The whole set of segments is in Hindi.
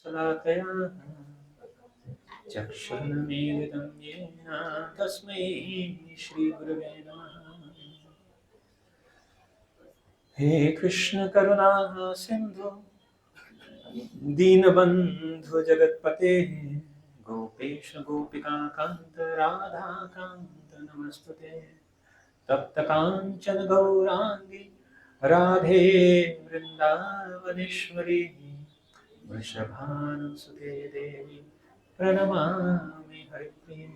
शलाकया चक्षुरुन्मीलितं येन तस्मै श्रीगुरवे नमः। हे कृष्ण करुणा सिंधु दीनबंधु जगतपते गोपेश गोपिका कांत राधा कांत नमस्तुते। तप्त कांचन गौरांगी राधे वृंदावनेश्वरी वृषभानुसुते देवी प्रणमामि हरिप्रिये।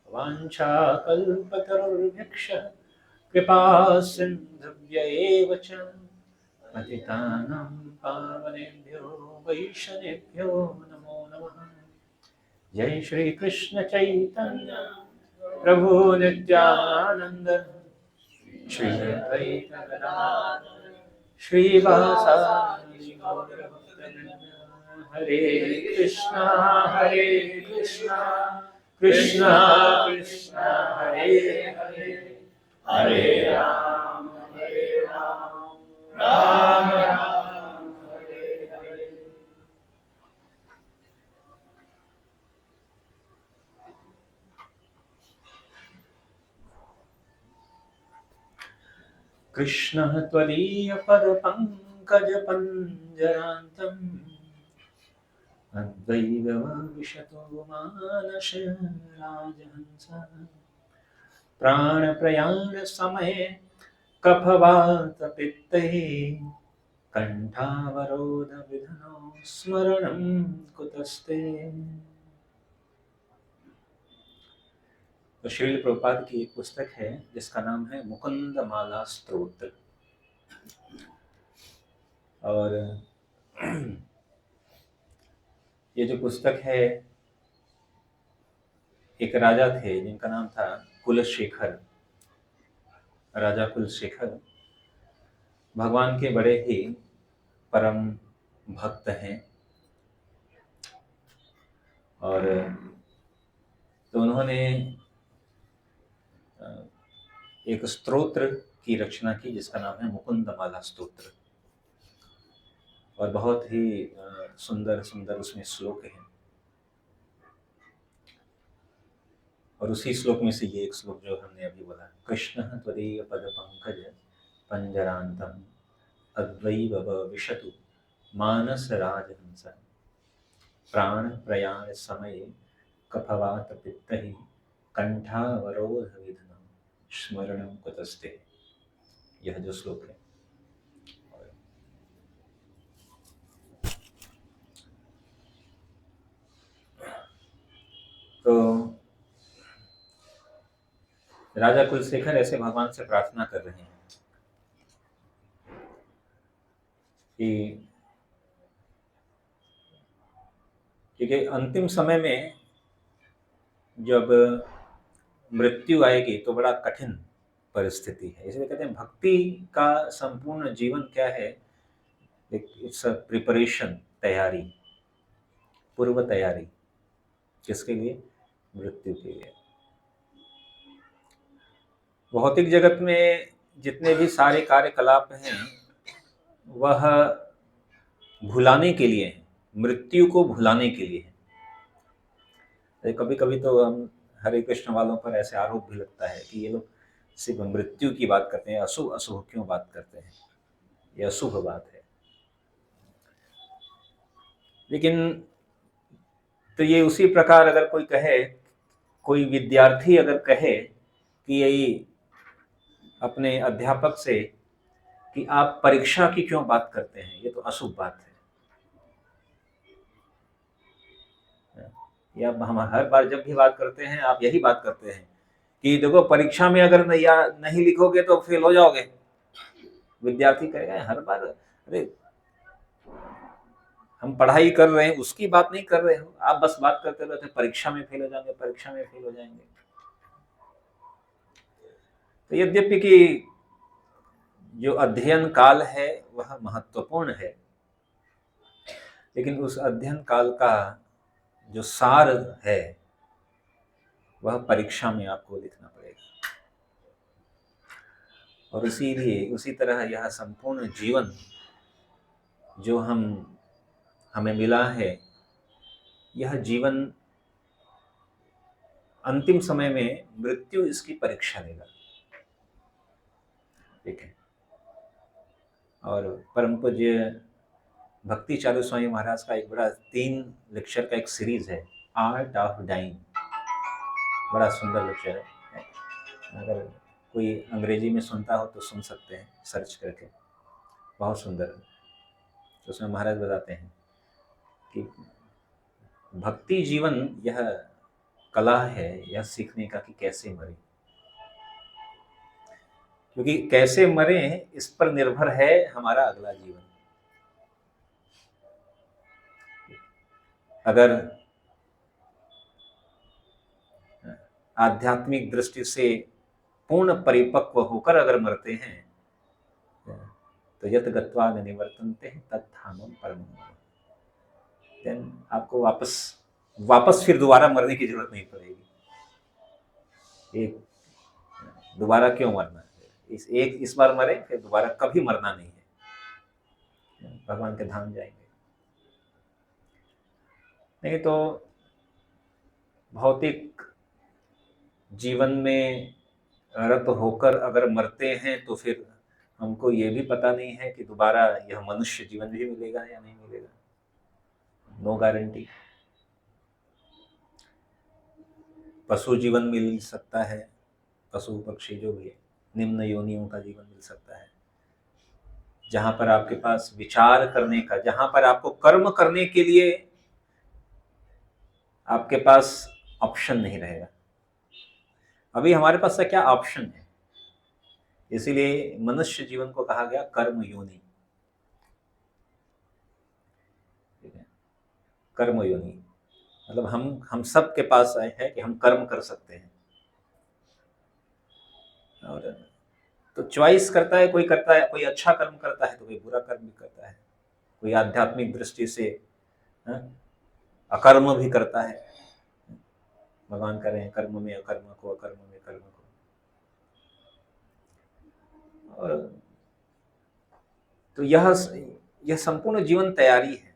वाञ्छाकल्पतरुर्भक्षः कृपा सिन्धुभ्य एव च पतितानां पावनेभ्यो वैष्णवेभ्यो नमो नमः। जय श्री कृष्ण चैतन्य प्रभु नित्यानंद श्री अद्वैत गदाधर श्रीवासादि गौरभक्तवृंद। हरे कृष्णा कृष्णा कृष्णा हरे हरे हरे राम राम राम हरे हरे। कृष्णः त्वदीयपदपङ्कजपञ्जरान्तम् अद्वैतविशतो मानसे राजहंस। प्राणप्रयाणसमये कफवातपित्तैः कण्ठावरोधविघ्नो स्मरणं कुतस्ते। तो श्रील प्रभुपाद की एक पुस्तक है जिसका नाम है मुकुंद माला स्तोत्र। और ये जो पुस्तक है, एक राजा थे जिनका नाम था कुलशेखर। राजा कुलशेखर भगवान के बड़े ही परम भक्त हैं। और तो उन्होंने एक स्तोत्र की रचना की जिसका नाम है मुकुंद माला स्तोत्र। और बहुत ही सुंदर सुंदर उसमें श्लोक हैं। और उसी श्लोक में से ये एक श्लोक जो हमने अभी बोला, कृष्ण त्वदीय पद पंकज पंजरांतम अद्वैव विशतु मानस राजहंस। प्राण प्रयाण समय कफवात पित्तहि कंठावरोध विघ्नं स्मरणं कुतस्ते। यह जो श्लोक है। तो राजा कुलशेखर ऐसे भगवान से प्रार्थना कर रहे हैं कि क्योंकि अंतिम समय में जब मृत्यु आएगी तो बड़ा कठिन परिस्थिति है। इसलिए कहते हैं भक्ति का संपूर्ण जीवन क्या है, इट्स अ प्रिपरेशन, तैयारी, पूर्व तैयारी। किसके लिए? मृत्यु के लिए। भौतिक जगत में जितने भी सारे कार्यकलाप हैं वह भुलाने के लिए हैं, मृत्यु को भुलाने के लिए है। कभी कभी तो हम हरे कृष्ण वालों पर ऐसे आरोप भी लगता है कि ये लोग सिर्फ मृत्यु की बात करते हैं, अशुभ अशुभ क्यों बात करते हैं, ये अशुभ बात है। लेकिन तो ये उसी प्रकार अगर कोई कहे, कोई विद्यार्थी अगर कहे कि यही अपने अध्यापक से कि आप परीक्षा की क्यों बात करते हैं, ये तो अशुभ बात है। या हम हर बार जब भी बात करते हैं आप यही बात करते हैं कि देखो परीक्षा में अगर नहीं लिखोगे तो फेल हो जाओगे। विद्यार्थी कहेगा हर बार, अरे हम पढ़ाई कर रहे हैं उसकी बात नहीं कर रहे हो, आप बस बात करते रहते परीक्षा में फेल हो जाएंगे, परीक्षा में फेल हो जाएंगे। तो यद्यपि कि जो अध्ययन काल है वह महत्वपूर्ण है, लेकिन उस अध्ययन काल का जो सार है वह परीक्षा में आपको लिखना पड़ेगा। और इसीलिए उसी तरह यह संपूर्ण जीवन जो हम हमें मिला है, यह जीवन अंतिम समय में मृत्यु इसकी परीक्षा लेगा। ठीक है। और परम पूज्य भक्ति चालू स्वामी महाराज का एक बड़ा 3 लेक्चर का एक सीरीज है, आर्ट ऑफ डाइंग। बड़ा सुंदर लेक्चर है, अगर कोई अंग्रेजी में सुनता हो तो सुन सकते हैं सर्च करके, बहुत सुंदर है। तो उसमें महाराज बताते हैं कि भक्ति जीवन यह कला है, यह सीखने का कि कैसे मरे, क्योंकि कैसे मरे इस पर निर्भर है हमारा अगला जीवन। अगर आध्यात्मिक दृष्टि से पूर्ण परिपक्व होकर अगर मरते हैं तो यत गत्वा न निवर्तन्ते तत्धामम परमं। देन आपको वापस फिर दोबारा मरने की जरूरत नहीं पड़ेगी। एक दोबारा क्यों मरना है, इस बार मरे फिर दोबारा कभी मरना नहीं है, भगवान के धाम जाएंगे। नहीं तो भौतिक जीवन में रत होकर अगर मरते हैं तो फिर हमको ये भी पता नहीं है कि दोबारा यह मनुष्य जीवन भी मिलेगा या नहीं मिलेगा, नो गारंटी। पशु जीवन मिल सकता है, पशु पक्षी जो भी है, निम्न योनियों का जीवन मिल सकता है, जहां पर आपके पास विचार करने का, जहां पर आपको कर्म करने के लिए आपके पास ऑप्शन नहीं रहेगा। अभी हमारे पास क्या ऑप्शन है, इसीलिए मनुष्य जीवन को कहा गया कर्म योनि। कर्म योनि मतलब हम सब के पास आए हैं कि हम कर्म कर सकते हैं। और तो चॉइस करता है, कोई करता है, कोई अच्छा कर्म करता है तो कोई बुरा कर्म भी करता है, कोई आध्यात्मिक दृष्टि से अकर्म भी करता है। भगवान कह रहे हैं कर्म में अकर्म को, अकर्म में कर्म को। और तो यह संपूर्ण जीवन तैयारी है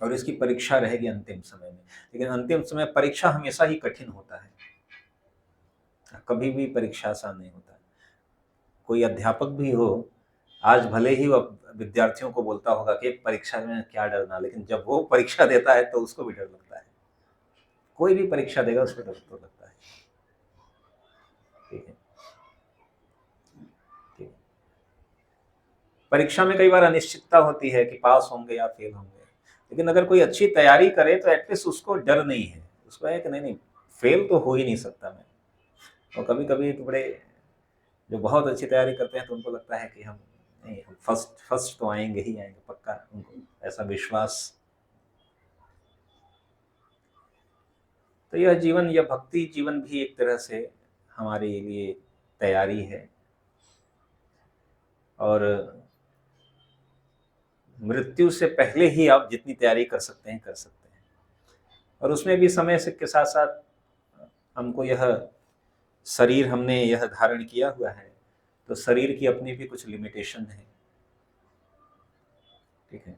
और इसकी परीक्षा रहेगी अंतिम समय में। लेकिन अंतिम समय परीक्षा हमेशा ही कठिन होता है, कभी भी परीक्षा आसान नहीं होता। कोई अध्यापक भी हो, आज भले ही वह विद्यार्थियों को बोलता होगा कि परीक्षा में क्या डरना, लेकिन जब वो परीक्षा देता है तो उसको भी डर लगता है। कोई भी परीक्षा देगा उसको डर तो लगता है। ठीक है। परीक्षा में कई बार अनिश्चितता होती है कि पास होंगे या फेल होंगे, लेकिन अगर कोई अच्छी तैयारी करे तो एटलीस्ट उसको डर नहीं है, उसको है कि नहीं फेल तो हो ही नहीं सकता मैं। और कभी कभी तो बड़े जो बहुत अच्छी तैयारी करते हैं तो उनको लगता है कि हम नहीं, हम फर्स्ट तो आएंगे ही आएंगे पक्का, उनको ऐसा विश्वास। तो यह जीवन, यह भक्ति जीवन भी एक तरह से हमारे लिए तैयारी है, और मृत्यु से पहले ही आप जितनी तैयारी कर सकते हैं कर सकते हैं। और उसमें भी समय से के साथ साथ हमको यह शरीर हमने यह धारण किया हुआ है, तो शरीर की अपनी भी कुछ लिमिटेशन है। ठीक है।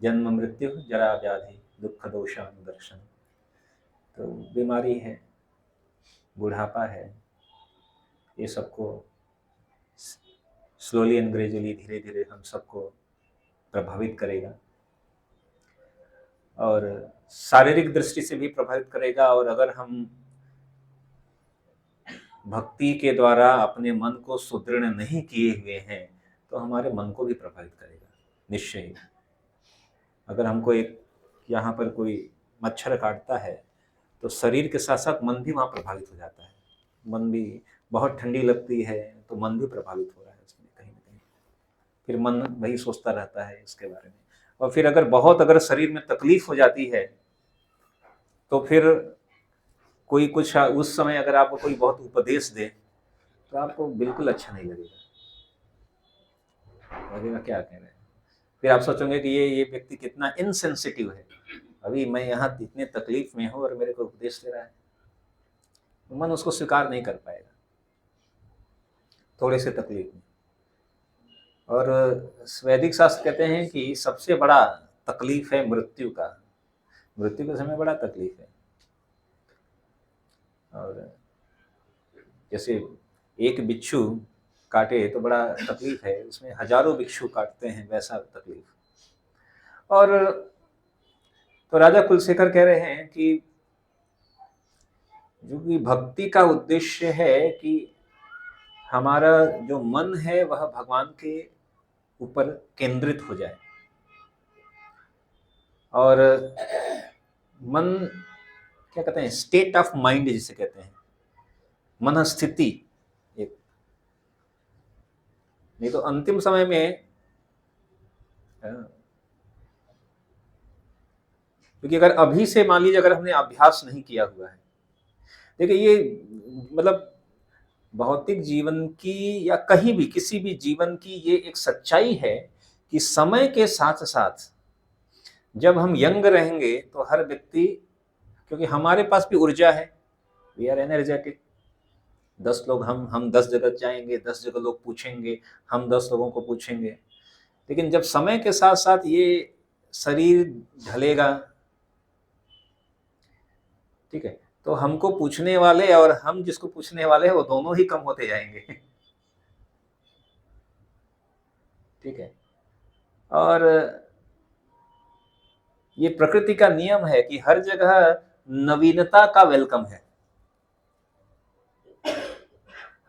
जन्म मृत्यु जरा व्याधि दुख दोषानुदर्शन, तो बीमारी है, बुढ़ापा है, ये सबको स्लोली एंड ग्रेजुअली, धीरे धीरे हम सबको प्रभावित करेगा और शारीरिक दृष्टि से भी प्रभावित करेगा। और अगर हम भक्ति के द्वारा अपने मन को सुदृढ़ नहीं किए हुए हैं तो हमारे मन को भी प्रभावित करेगा निश्चय ही। अगर हमको एक यहाँ पर कोई मच्छर काटता है तो शरीर के साथ साथ मन भी वहाँ प्रभावित हो जाता है। मन भी, बहुत ठंडी लगती है तो मन भी प्रभावित हो रहा है उसमें कहीं ना कहीं, फिर मन वही सोचता रहता है इसके बारे में। और फिर अगर शरीर में तकलीफ हो जाती है तो फिर कोई कुछ उस समय अगर आपको कोई बहुत उपदेश दे तो आपको बिल्कुल अच्छा नहीं लगेगा, क्या कह रहे हैं। फिर आप सोचोगे कि ये व्यक्ति कितना इनसेंसिटिव है, अभी मैं यहाँ इतने तकलीफ में हूँ और मेरे को उपदेश दे रहा है। मन उसको स्वीकार नहीं कर पाएगा थोड़े से तकलीफ में। और वैदिक शास्त्र कहते हैं कि सबसे बड़ा तकलीफ है मृत्यु का, मृत्यु के समय बड़ा तकलीफ है। और जैसे एक बिच्छू काटे तो बड़ा तकलीफ है, उसमें हजारों बिच्छू काटते हैं, वैसा तकलीफ। और तो राजा कुलशेखर कह रहे हैं कि जो कि भक्ति का उद्देश्य है कि हमारा जो मन है वह भगवान के ऊपर केंद्रित हो जाए, और मन क्या कहते हैं, स्टेट ऑफ माइंड जिसे कहते हैं, मन स्थिति एक। नहीं तो अंतिम समय में, क्योंकि अगर अभी से मान लीजिए अगर हमने अभ्यास नहीं किया हुआ है, देखिए ये मतलब भौतिक जीवन की या कहीं भी किसी भी जीवन की ये एक सच्चाई है कि समय के साथ साथ जब हम यंग रहेंगे तो हर व्यक्ति, क्योंकि हमारे पास भी ऊर्जा है, वी आर एनर्जेटिक, 10 लोग हम 10 जगह जाएंगे, 10 जगह लोग पूछेंगे, हम 10 लोगों को पूछेंगे। लेकिन जब समय के साथ साथ ये शरीर ढलेगा, ठीक है, तो हमको पूछने वाले और हम जिसको पूछने वाले हैं वो दोनों ही कम होते जाएंगे। ठीक है, और ये प्रकृति का नियम है कि हर जगह नवीनता का वेलकम है,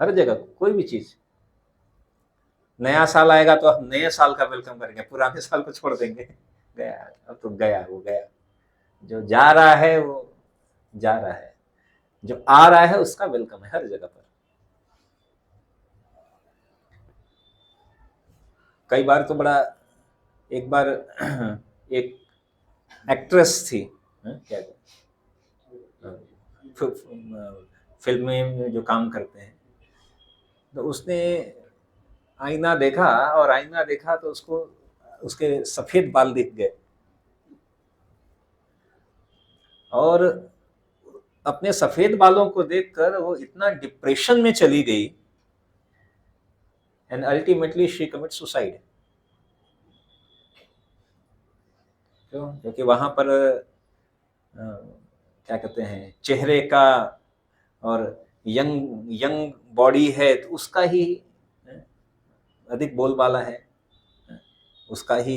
हर जगह कोई भी चीज। नया साल आएगा तो हम नए साल का वेलकम करेंगे, पुराने साल को छोड़ देंगे, गया अब तो गया वो गया। जो जा रहा है वो जा रहा है, जो आ रहा है उसका वेलकम है हर जगह पर। कई बार तो बड़ा, एक बार एक एक्ट्रेस थी, क्या फिल्म में जो काम करते हैं, तो उसने आईना देखा, और आईना देखा तो उसको उसके सफेद बाल दिख गए, और अपने सफेद बालों को देखकर वो इतना डिप्रेशन में चली गई, and ultimately she commit suicide. क्यों? क्योंकि वहां पर क्या कहते हैं, चेहरे का और यंग यंग बॉडी है तो उसका ही अधिक बोलबाला है, उसका ही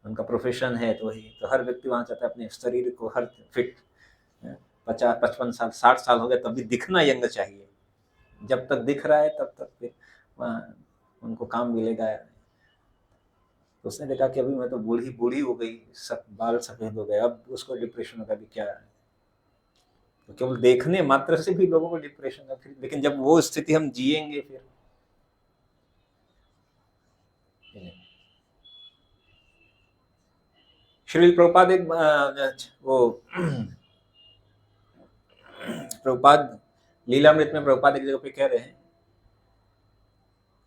उनका प्रोफेशन है, तो वही तो हर व्यक्ति वहां चाहता है अपने शरीर को हर फिट, 50 55 साल 60 साल हो गए तब भी दिखना यंग चाहिए। जब तक दिख रहा है तब तक फिर वहाँ उनको काम मिलेगा। तो उसने देखा कि अभी मैं तो बूढ़ी बूढ़ी हो गई, सब बाल सफेद हो गए, अब उसको डिप्रेशन होगा भी क्या है। तो केवल देखने मात्र से भी लोगों को डिप्रेशन का, फिर लेकिन जब वो स्थिति हम जिएंगे फिर श्रील प्रभुपाद एक वो प्रभुपाद लीलामृत में प्रभुपाद एक जगह पे कह रहे हैं,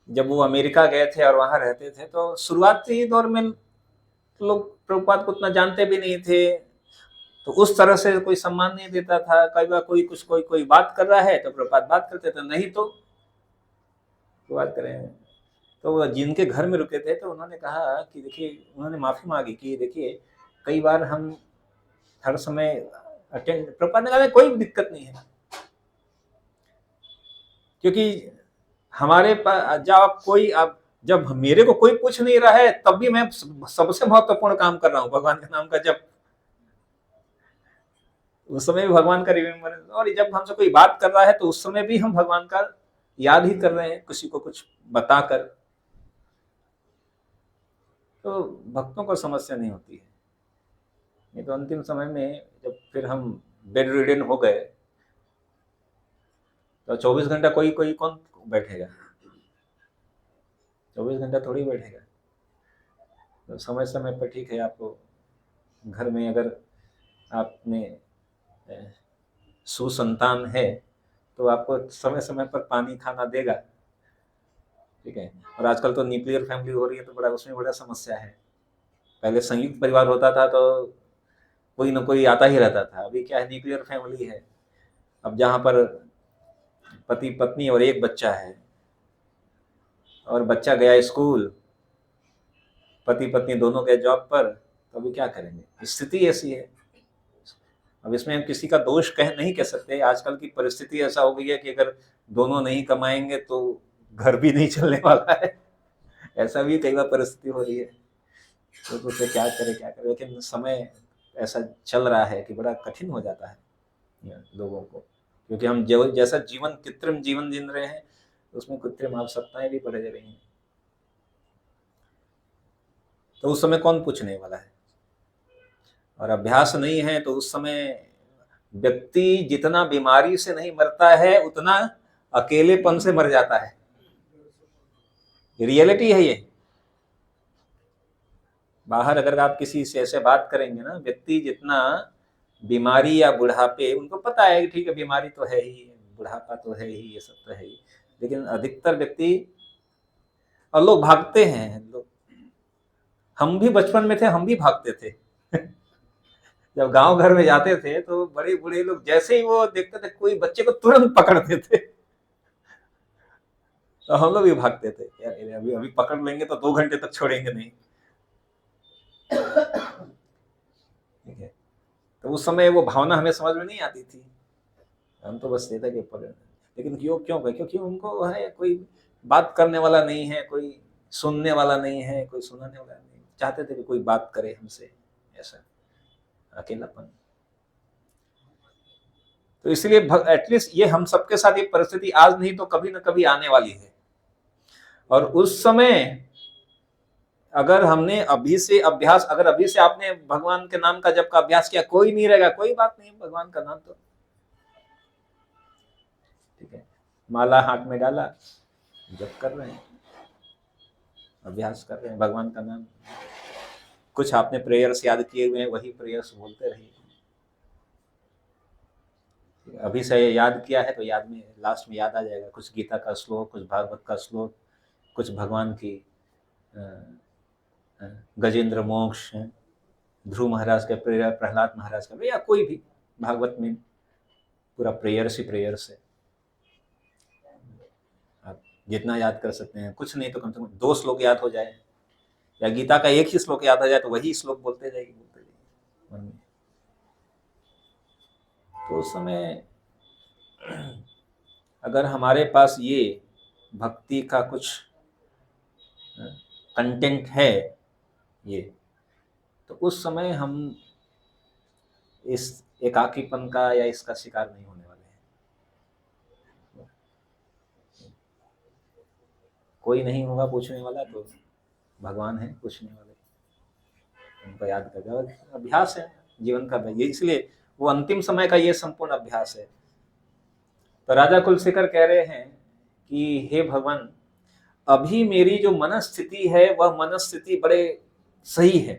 जब वो अमेरिका गए थे और वहां रहते थे तो शुरुआती दौर में लोग प्रभुपाद को उतना जानते भी नहीं थे, तो उस तरह से कोई सम्मान नहीं देता था। कई बार कोई कुछ कोई बात कर रहा है तो प्रभुपाद बात करते थे, नहीं तो बात करें। तो जिनके घर में रुके थे तो उन्होंने कहा कि देखिए, उन्होंने माफी मांगी कि देखिए कई बार हम हर समय अटेंड, प्रभुपाद ने कहा कोई दिक्कत नहीं है, क्योंकि हमारे पास जब मेरे को कोई पूछ नहीं रहा है तब भी मैं सबसे महत्वपूर्ण काम कर रहा हूँ, भगवान के नाम का जप। उस समय भी भगवान का रिमेम्बरेंस, और जब हमसे कोई बात कर रहा है तो उस समय भी हम भगवान का याद ही कर रहे हैं, किसी को कुछ बताकर। तो भक्तों को समस्या नहीं होती है। नहीं तो अंतिम समय में जब फिर हम बेड रिडन हो गए तो 24 घंटा कोई कौन बैठेगा, 24 घंटा थोड़ी बैठेगा। तो समय समय पर ठीक है, आपको घर में अगर आपने सुसंतान है तो आपको समय समय पर पानी खाना देगा, ठीक है। और आजकल तो न्यूक्लियर फैमिली हो रही है तो बड़ा उसमें बड़ा समस्या है। पहले संयुक्त परिवार होता था तो कोई ना कोई आता ही रहता था, अभी क्या है न्यूक्लियर फैमिली है। अब जहाँ पर पति पत्नी और एक बच्चा है, और बच्चा गया स्कूल, पति पत्नी दोनों गए जॉब पर, तो अभी क्या करेंगे, स्थिति ऐसी है। अब इसमें हम किसी का दोष नहीं कह सकते। आजकल की परिस्थिति ऐसा हो गई है कि अगर दोनों नहीं कमाएंगे तो घर भी नहीं चलने वाला है। ऐसा भी कई बार परिस्थिति हो रही है। तो उसे क्या करे, लेकिन समय ऐसा चल रहा है कि बड़ा कठिन हो जाता है लोगों को, क्योंकि हम जैसा जीवन, कृत्रिम जीवन जी रहे हैं, उसमें कृत्रिम आवश्यकताएं भी बढ़ रही हैं। तो उस समय कौन पूछने वाला है, और अभ्यास नहीं है तो उस समय व्यक्ति जितना बीमारी से नहीं मरता है उतना अकेलेपन से मर जाता है। रियलिटी है ये। बाहर अगर आप किसी से ऐसे बात करेंगे ना, व्यक्ति जितना बीमारी या बुढ़ापे, उनको पता है कि ठीक है बीमारी तो है ही, बुढ़ापा तो है ही, ये सब तो है ही, लेकिन अधिकतर व्यक्ति, और लोग भागते हैं। लोग, हम भी बचपन में थे, हम भी भागते थे। जब गांव घर में जाते थे तो बड़े बूढ़े लोग जैसे ही वो देखते थे कोई बच्चे को तुरंत पकड़ते थे, तो हम लोग भी भागते थे, यार अभी अभी पकड़ लेंगे तो 2 घंटे तक छोड़ेंगे नहीं। ठीक है, तो उस समय वो भावना हमें समझ में नहीं आती थी। हम तो बस ये था कि पकड़, लेकिन क्यों क्यों भाई, क्योंकि उनको है कोई बात करने वाला नहीं है, कोई सुनने वाला नहीं है, कोई सुनाने वाला नहीं, चाहते थे कि कोई बात करे हमसे, ऐसा अकेलापन। तो इसलिए एटलीस्ट ये हम सबके साथ ये परिस्थिति आज नहीं तो कभी ना कभी आने वाली है। और उस समय अगर हमने अभी से अभ्यास, अगर अभी से आपने भगवान के नाम का जप का अभ्यास किया, कोई नहीं रहेगा, कोई बात नहीं, भगवान का नाम तो ठीक है, माला हाथ में डाला, जप कर रहे हैं, अभ्यास कर रहे हैं भगवान का नाम। कुछ आपने प्रेयर्स याद किए हुए हैं, वही प्रेयर्स बोलते रहिए। अभी से याद किया है तो याद में, लास्ट में याद आ जाएगा। कुछ गीता का श्लोक, कुछ भागवत का श्लोक, कुछ भगवान की गजेंद्र मोक्ष, ध्रुव महाराज के प्रेयर, प्रहलाद महाराज का, या कोई भी भागवत में पूरा प्रेयर्स ही प्रेयर्स है। आप जितना याद कर सकते हैं, कुछ नहीं तो कम से कम 2 श्लोक याद हो जाए, या गीता का एक ही श्लोक याद हो जाए तो वही श्लोक बोलते जाइए मन में। तो उस समय अगर हमारे पास ये भक्ति का कुछ कंटेंट है ये, तो उस समय हम इस एकाकीपन का या इसका शिकार नहीं होने वाले हैं। कोई नहीं होगा पूछने वाला, तो भगवान है पूछने वाले, उनको याद करके अभ्यास है जीवन का। ये इसलिए वो अंतिम समय का ये संपूर्ण अभ्यास है। तो राजा कुलशेखर कह रहे हैं कि हे भगवान, अभी मेरी जो मनस्थिति है वह मनस्थिति बड़े सही है,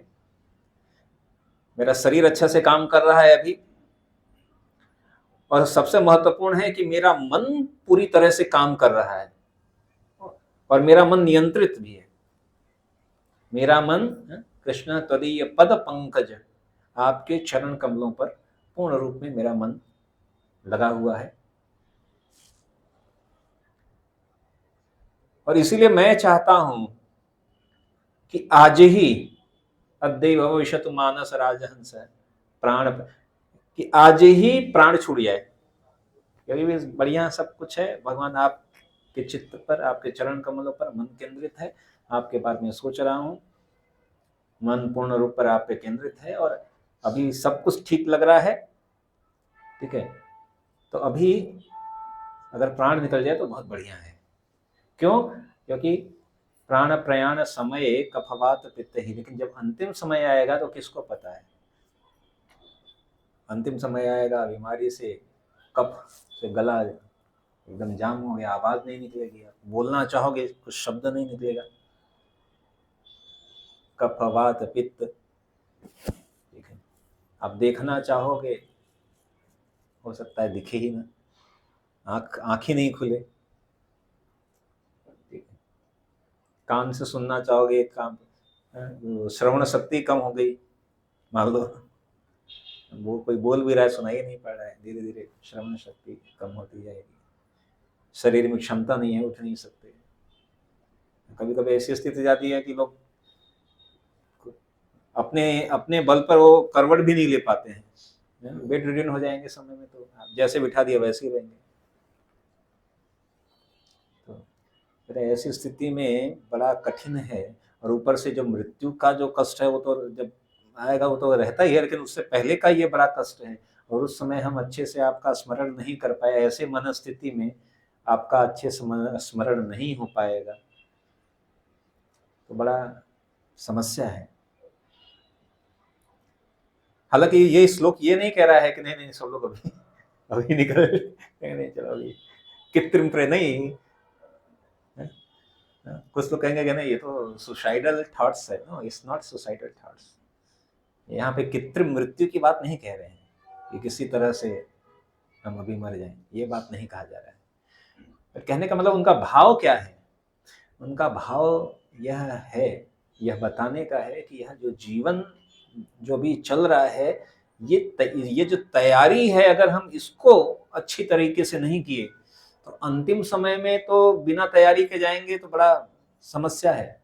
मेरा शरीर अच्छा से काम कर रहा है अभी, और सबसे महत्वपूर्ण है कि मेरा मन पूरी तरह से काम कर रहा है, और मेरा मन नियंत्रित भी है। मेरा मन कृष्ण त्वदीय पद पंकज, आपके चरण कमलों पर पूर्ण रूप में मेरा मन लगा हुआ है। और इसीलिए मैं चाहता हूं कि आज ही अद्य भविष्यतु मानस राजहंस प्राण, कि आज ही प्राण छूट जाए, क्योंकि भी बढ़िया सब कुछ है। भगवान आपके चित्त पर, आपके चरण कमलों पर मन केंद्रित है, आपके बारे में सोच रहा हूं, मन पूर्ण रूप पर आप पे केंद्रित है, और अभी सब कुछ ठीक लग रहा है। ठीक है, तो अभी अगर प्राण निकल जाए तो बहुत बढ़िया है। क्यों? क्योंकि प्राण प्रयाण समय कफवात पित्त ही, लेकिन जब अंतिम समय आएगा तो किसको पता है। अंतिम समय आएगा, बीमारी से, कफ से गला एकदम जाम हो गया, आवाज नहीं निकलेगी, आप बोलना चाहोगे कुछ शब्द नहीं निकलेगा, कफवात पित्त। ठीक है, आप देखना चाहोगे, हो सकता है दिखे ही ना, आंख ही नहीं खुले। ठीक है, कान से सुनना चाहोगे, काम श्रवण शक्ति कम हो गई, मान लो वो कोई बोल भी रहा है सुनाई नहीं पड़ रहा है, धीरे धीरे श्रवण शक्ति कम होती जाएगी, शरीर में क्षमता नहीं है, उठ नहीं सकते। कभी कभी ऐसी स्थिति जाती है कि लोग अपने अपने बल पर वो करवट भी नहीं ले पाते हैं, बेड रिडन हो जाएंगे समय में, तो जैसे बिठा दिया वैसे ही रहेंगे। तो फिर ऐसी स्थिति में बड़ा कठिन है। और ऊपर से जो मृत्यु का जो कष्ट है वो तो जब आएगा वो तो रहता ही है, लेकिन उससे पहले का ये बड़ा कष्ट है। और उस समय हम अच्छे से आपका स्मरण नहीं कर पाए, ऐसे मनस्थिति में आपका अच्छे से स्मरण नहीं हो पाएगा, तो बड़ा समस्या है। हालांकि ये श्लोक ये नहीं कह रहा है कि नहीं नहीं सब लोग अभी अभी निकल नहीं नहीं चलो अभी कृत्रिम प्रे नहीं। कुछ तो कहेंगे कि नहीं ये तो सुसाइडल थॉट्स है। No, it's not suicidal thoughts. यहाँ पे कृत्रिम मृत्यु की बात नहीं कह रहे हैं कि किसी तरह से हम अभी मर जाएं, ये बात नहीं कहा जा रहा है। पर कहने का मतलब उनका भाव क्या है? उनका भाव यह है, यह बताने का है कि यह जो जीवन जो भी चल रहा है, ये जो तैयारी है, अगर हम इसको अच्छी तरीके से नहीं किए तो अंतिम समय में तो बिना तैयारी के जाएंगे तो बड़ा समस्या है,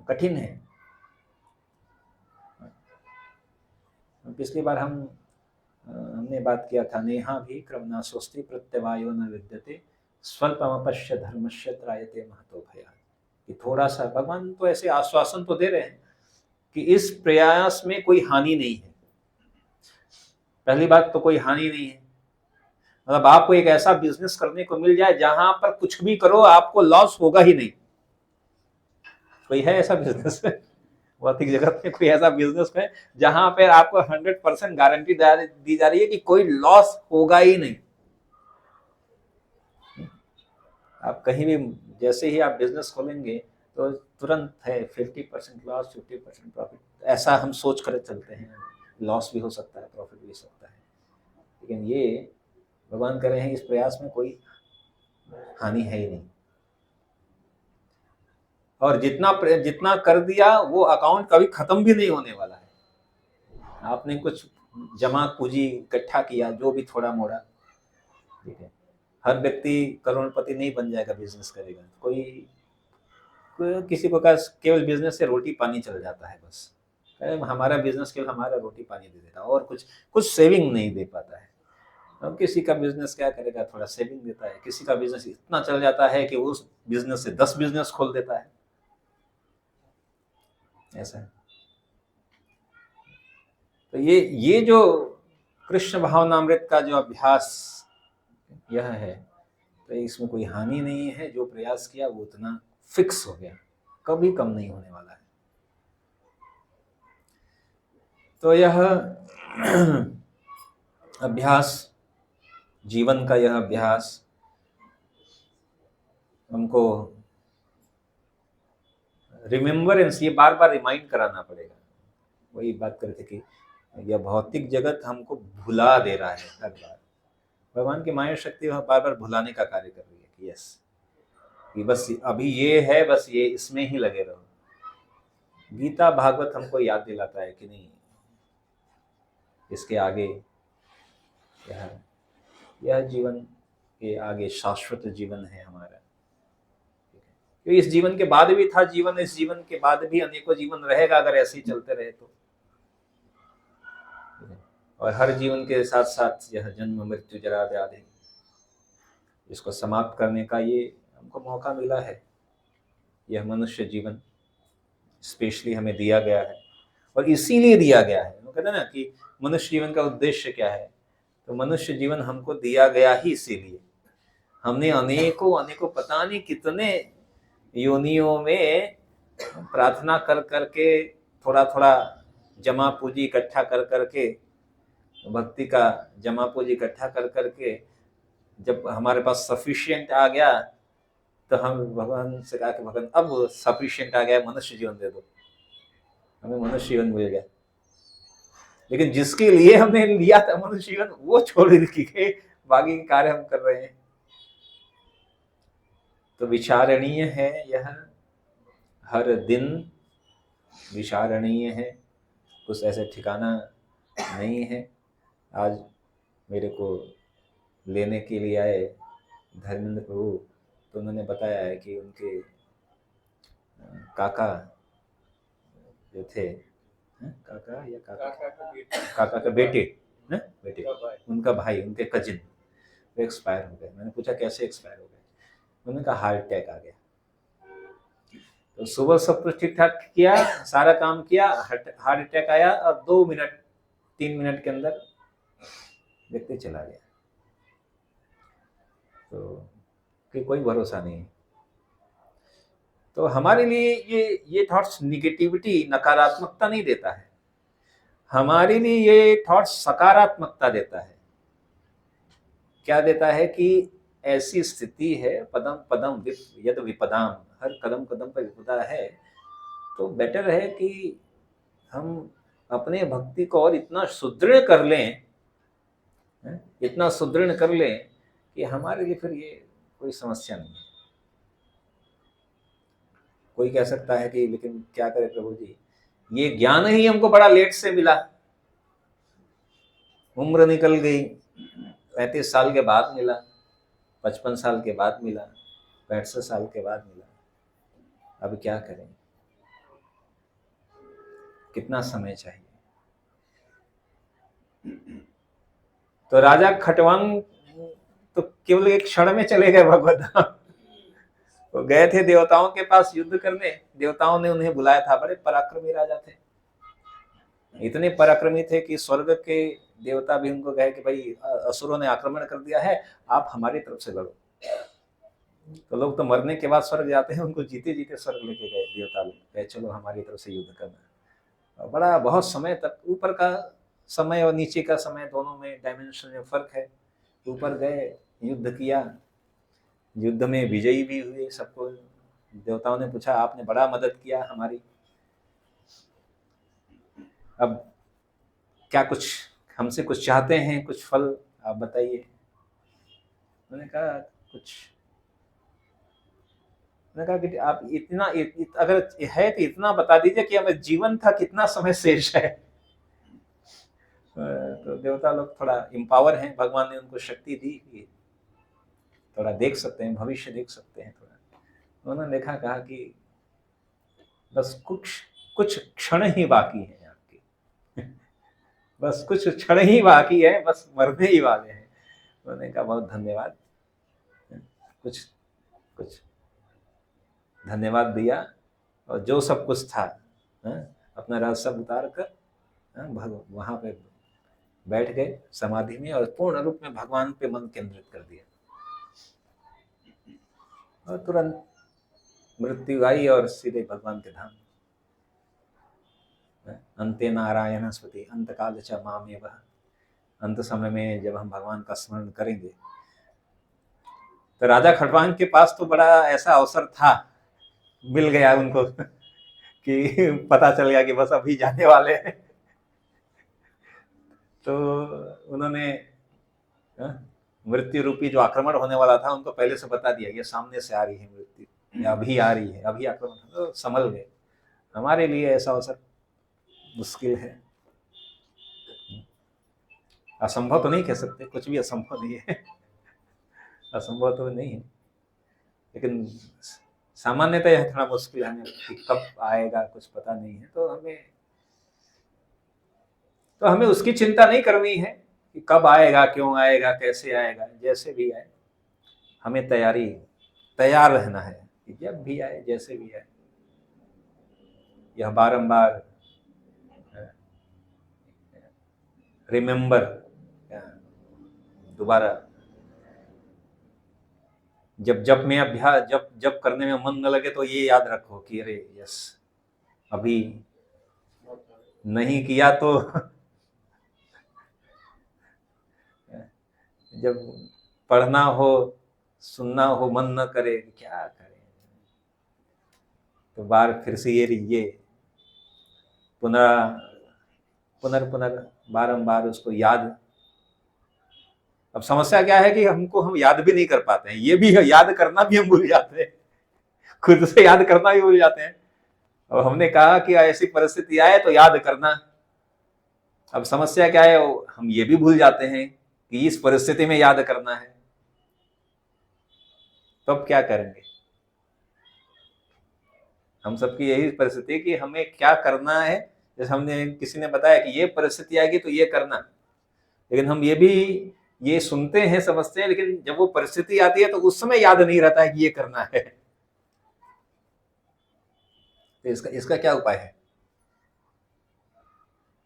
कठिन है। पिछली बार हमने बात किया था, नेहा भी क्रमना स्वस्ति प्रत्यवायो न विद्यते स्वल्पमपश्य धर्मस्य त्रायते महतो भयात्। कि थोड़ा सा भगवान तो ऐसे आश्वासन तो दे रहे हैं कि इस प्रयास में कोई हानि नहीं है। पहली बात तो कोई हानि नहीं है, मतलब आपको एक ऐसा बिजनेस करने को मिल जाए जहां पर कुछ भी करो आपको लॉस होगा ही नहीं। कोई है ऐसा बिजनेस भौतिक जगत में कोई ऐसा बिजनेस है जहां पर आपको 100% गारंटी दी जा रही है कि कोई लॉस होगा ही नहीं? आप कहीं भी जैसे ही आप बिजनेस खोलेंगे तो तुरंत है 50% लॉस 50% प्रॉफिट, ऐसा हम सोच कर चलते हैं। लॉस भी हो सकता है, प्रॉफिट भी हो सकता है, लेकिन ये भगवान कह रहे हैं इस प्रयास में कोई हानि है ही नहीं। और जितना कर दिया वो अकाउंट कभी खत्म भी नहीं होने वाला है। आपने कुछ जमा पूंजी इकट्ठा किया, जो भी थोड़ा मोड़ा, ठीक है, हर व्यक्ति करोड़पति नहीं बन जाएगा बिजनेस करेगा। किसी को का केवल बिजनेस से रोटी पानी चल जाता है, बस हमारा बिजनेस केवल हमारा रोटी पानी दे देता है और कुछ सेविंग नहीं दे पाता है। अब किसी का बिजनेस क्या करेगा, थोड़ा सेविंग देता है। किसी का बिजनेस इतना चल जाता है कि उस बिजनेस से 10 बिजनेस खोल देता है, ऐसा है। तो ये जो कृष्ण भावनामृत का जो अभ्यास यह है, तो इसमें कोई हानि नहीं है। जो प्रयास किया वो उतना फिक्स हो गया, कभी कम नहीं होने वाला है। तो यह अभ्यास, जीवन का यह अभ्यास हमको रिमेम्बरेंस, ये बार बार रिमाइंड कराना पड़ेगा। वही बात कर रहे थे कि यह भौतिक जगत हमको भुला दे रहा है हर बार। भगवान की माया शक्ति वह बार बार भुलाने का कार्य कर रही है कि यस, कि बस अभी ये है, बस ये इसमें ही लगे रहो। गीता भागवत हमको याद दिलाता है कि नहीं, इसके आगे यह जीवन के आगे शाश्वत जीवन है हमारा। क्योंकि इस जीवन के बाद भी था जीवन, इस जीवन के बाद भी अनेकों जीवन रहेगा अगर ऐसे ही चलते रहे तो। और हर जीवन के साथ साथ यह जन्म मृत्यु जरा व्याधि, इसको समाप्त करने का ये हमको मौका मिला है। यह मनुष्य जीवन स्पेशली हमें दिया गया है, और इसीलिए दिया गया है। वो कहते हैं ना कि मनुष्य जीवन का उद्देश्य क्या है, तो मनुष्य जीवन हमको दिया गया ही इसीलिए। हमने अनेकों अनेकों पता नहीं कितने योनियों में प्रार्थना कर करके, थोड़ा थोड़ा जमा पूंजी इकट्ठा कर करके, भक्ति का जमा पूंजी इकट्ठा कर करके, जब हमारे पास सफिशिएंट आ गया तो हम भगवान से कहा कि भगवान अब सफिशिएंट आ गया, मनुष्य जीवन दे दो, हमें मनुष्य जीवन मिल गया। लेकिन जिसके लिए हमने लिया था मनुष्य जीवन, वो छोड़ के बाकी के कार्य हम कर रहे हैं। तो विचारणीय है यह, हर दिन विचारणीय है, कुछ ऐसे ठिकाना नहीं है। आज मेरे को लेने के लिए आए धर्मेंद्र प्रभु, तो उन्होंने बताया है कि उनके काका जो थे, काका या काका के बेटे, बेटे, उनका भाई, उनके कजिन, वो एक्सपायर हो गए। मैंने पूछा कैसे एक्सपायर हो गए? उन्होंने कहा हार्ट अटैक आ गया। तो सुबह सब कुछ ठीक ठाक किया, सारा काम किया, हार्ट अटैक आया और 2 मिनट 3 मिनट के अंदर व्यक्ति चला गया। तो कि कोई भरोसा नहीं। तो हमारे लिए ये थॉट्स निगेटिविटी, नकारात्मकता नहीं देता है, हमारे लिए ये थॉट्स सकारात्मकता देता है। क्या देता है कि ऐसी स्थिति है, पदम पदम यद विपदाम, हर कदम कदम पर विपदा है, तो बेटर है कि हम अपने भक्ति को और इतना सुदृढ़ कर लें, इतना सुदृढ़ कर लें कि हमारे लिए फिर ये कोई समस्या नहीं है। कोई कह सकता है कि लेकिन क्या करे प्रभु जी, ये ज्ञान ही हमको बड़ा लेट से मिला, उम्र निकल गई, 35 साल के बाद मिला, 55 साल के बाद मिला, 65 साल के बाद मिला, अब क्या करें? कितना समय चाहिए? तो राजा खटवांग तो केवल एक क्षण में चले गए भगवत धाम। वो गए थे देवताओं के पास युद्ध करने, देवताओं ने उन्हें बुलाया था, बड़े पराक्रमी राजा थे, इतने पराक्रमी थे कि स्वर्ग के देवता भी उनको कहे कि भाई असुरों ने आक्रमण कर दिया है, आप हमारी तरफ से लड़ो। तो लोग तो मरने के बाद स्वर्ग जाते हैं, उनको जीते जीते स्वर्ग लेके गए देवता लोग, कहे चलो हमारी तरफ से युद्ध करना। बड़ा बहुत समय तक, ऊपर का समय और नीचे का समय दोनों में डायमेंशन में फर्क है। ऊपर गए, युद्ध किया, युद्ध में विजयी भी हुए, सबको देवताओं ने पूछा आपने बड़ा मदद किया हमारी, अब क्या कुछ हमसे कुछ चाहते हैं, कुछ फल आप बताइए। उन्होंने कहा कुछ, उन्होंने कहा कि आप इतना अगर है तो इतना बता दीजिए कि हमें जीवन का कितना समय शेष है। तो देवता लोग थोड़ा एम्पावर हैं, भगवान ने उनको शक्ति दी कि थोड़ा देख सकते हैं, भविष्य देख सकते हैं थोड़ा। उन्होंने देखा, कहा कि बस कुछ क्षण ही बाकी है आपके, बस कुछ क्षण ही बाकी है, बस मरने ही वाले हैं। उन्होंने कहा बहुत धन्यवाद, कुछ धन्यवाद दिया, और जो सब कुछ था अपना राज सब उतार कर वहां पे बैठ गए समाधि में, और पूर्ण रूप में भगवान पे मन केंद्रित कर दिया, और तुरंत मृत्यु आई और सीधे भगवान के धाम। अंते नारायण स्मृति अंत काल च मामेव, अंत समय में जब हम भगवान का स्मरण करेंगे। तो राजा खटवांग के पास तो बड़ा ऐसा अवसर था, मिल गया उनको कि पता चल गया कि बस अभी जाने वाले हैं। तो उन्होंने मृत्यु रूपी जो आक्रमण होने वाला था उनको पहले से बता दिया, ये सामने से आ रही है मृत्यु, या अभी आ रही है, अभी आक्रमण, तो संभल गए। हमारे लिए ऐसा अवसर मुश्किल है, असंभव तो नहीं कह सकते, कुछ भी असंभव नहीं है, असंभव तो नहीं है, लेकिन सामान्यतः यह थोड़ा मुश्किल है कि कब आएगा कुछ पता नहीं है। तो हमें उसकी चिंता नहीं करनी है कि कब आएगा, क्यों आएगा, कैसे आएगा, जैसे भी आए हमें तैयार रहना है कि जब भी आए, जैसे भी आए। यह बारंबार रिमेंबर, दोबारा जब में अभ्यास, जब करने में मन न लगे तो ये याद रखो कि अरे यस, अभी नहीं किया तो जब पढ़ना हो, सुनना हो, मन न करे, क्या करें? तो बार फिर से ये पुनर् बारंबार उसको याद। अब समस्या क्या है कि हम याद भी नहीं कर पाते हैं, ये भी याद करना भी हम भूल जाते हैं, खुद से याद करना भी भूल जाते हैं। और हमने कहा कि ऐसी परिस्थिति आए तो याद करना, अब समस्या क्या है, हम ये भी भूल जाते हैं कि इस परिस्थिति में याद करना है, तो अब क्या करेंगे? हम सबकी यही परिस्थिति है कि हमें क्या करना है। जैसे हमने किसी ने बताया कि ये परिस्थिति आएगी तो ये करना, लेकिन हम ये सुनते हैं, समझते हैं, लेकिन जब वो परिस्थिति आती है तो उस समय याद नहीं रहता है कि ये करना है। तो इसका क्या उपाय है,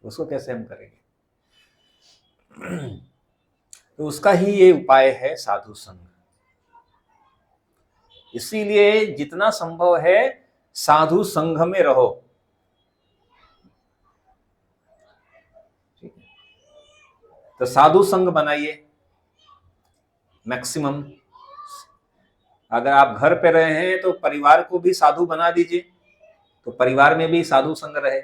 उसको कैसे हम करेंगे? तो उसका ही ये उपाय है साधु संग। इसीलिए जितना संभव है साधु संघ में रहो। तो साधु संघ बनाइए मैक्सिमम। अगर आप घर पे रहे हैं तो परिवार को भी साधु बना दीजिए, तो परिवार में भी साधु संग रहे।